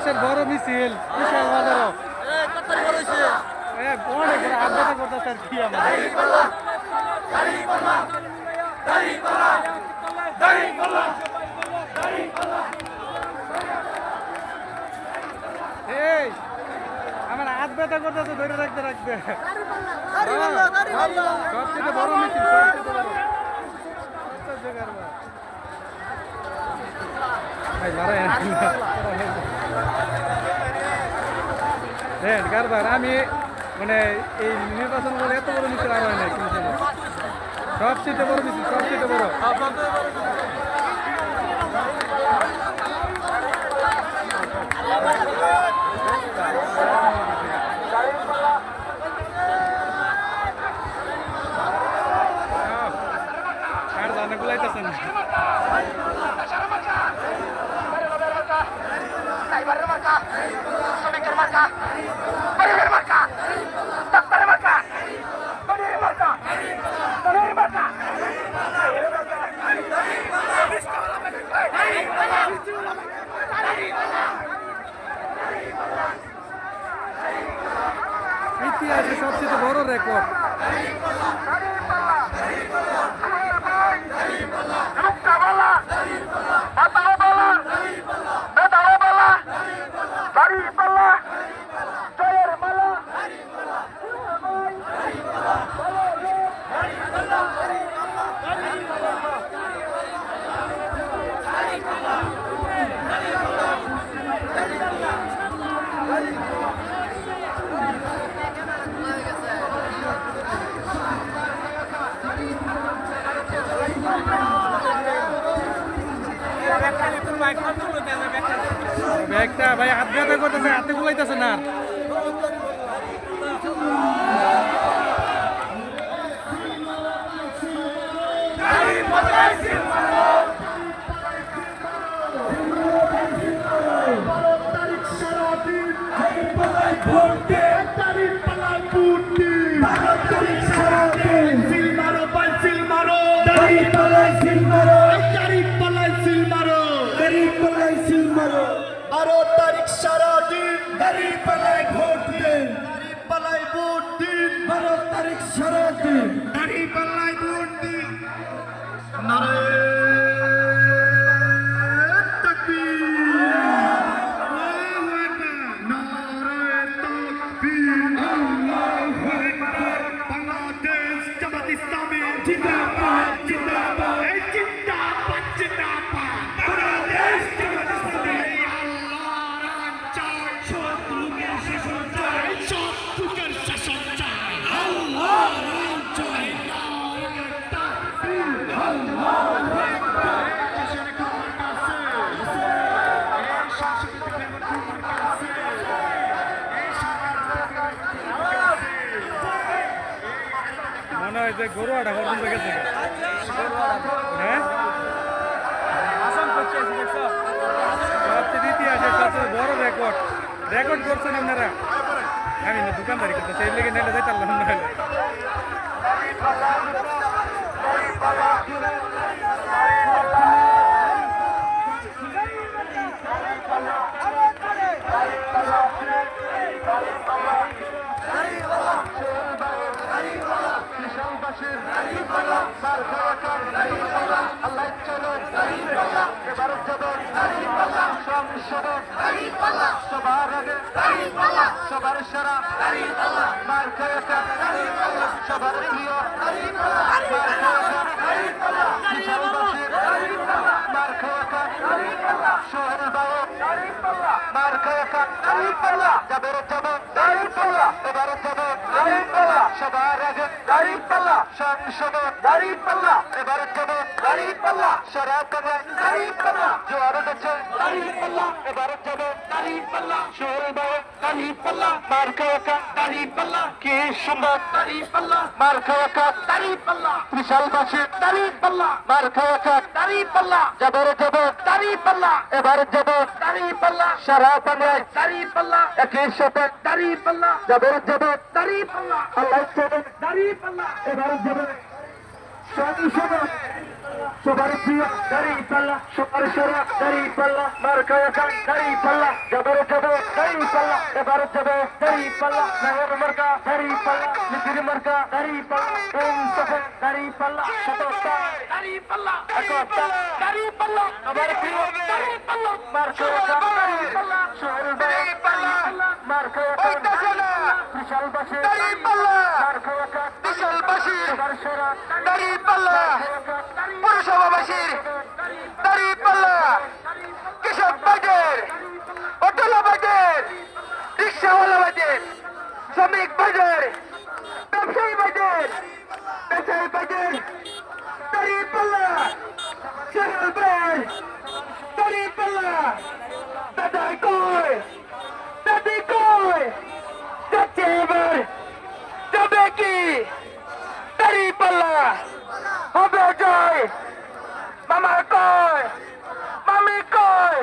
দেশের বড় মিছিল বিশাল বাজারও অনেক বড় আড্ডা করতেছে আর কি আমাদের এই আমার হাত ব্যথা করতেছে ধরে রাখতে রাখতে সবচেয়ে বড় মিছিল কারবার আমি মানে এই নির্বাচন করে এত বড় মিছিল আর হয় না সবচেয়ে বড় মিছিল সবচেয়ে বড় আর জানা গুলাইতেছে না ইতিহাসে সবচেয়ে বড় রেকর্ড ব্যাগটা ভাই হাত ব্যথা করতেছে হাতে গুলাইতেছে না মনে হয় যে গরুয়াটা পর্যন্ত গেছে হ্যাঁ সবচেয়ে ইতিহাসের সবচেয়ে বড় রেকর্ড করছেন আপনারা আমি না দোকানদারি করতে সেই লেগে নেলে যাইতে পারলাম না সবার সেরা মার খেয়েছে সবার প্রিয় মার খেয়েছে সোহেল বাবু মার খেয়েছে যাদের যাবে এবারে যাবে সবার আগে সংসদে এবারে যাবে সারা বাংলায় জোয়ার উঠেছে এবারে যাবে সোহেল বাবু মার খেয়েছে কি সুন্দর মার খেয়েছে বিশালবাসী মার খেয়েছে যাদের যাবে এবারে যাবে সারা বাংলায় একই সাথে যাদের যাবে আল্লাহ এবারে যাবে সবার প্রিয় দাঁড়িয়ে পাল্লা সবার সেরা দাঁড়িয়ে পাল্লা মার খেয়েছে যাদের যাবে পাল্লা এবারে যাবে দাড়ি পাল্লা মেহের মার্কা দাড়ি পাল্লা নিবিড় মার্কা দাড়ি পাল্লা ইনসাফে দাড়ি পাল্লা সততা দাড়ি পাল্লা একতা দাড়ি পাল্লা আবার ফিরে দাড়ি পাল্লা মার্কা দাড়ি পাল্লা শহর দাড়ি পাল্লা মার্কা বিশাল বাসে দাড়ি পাল্লা মার্কা বিশাল বাসে দাড়ি পাল্লা পুরসভাবাসীর দাড়ি পাল্লা কৃষক বাজার অটোলা বাজার রিক্সাওয়ালা বাজার শ্রমিক বাজার ব্যবসায়ী বাজার ব্যবসায়ী বাজার দাড়ি পাল্লা শহর বাজার দাড়ি পাল্লা দাদাই কই দাদি কই যাচ্ছে এবার যাবে কি দাড়ি পাল্লা হবে জয় মামা কয় মামি কয়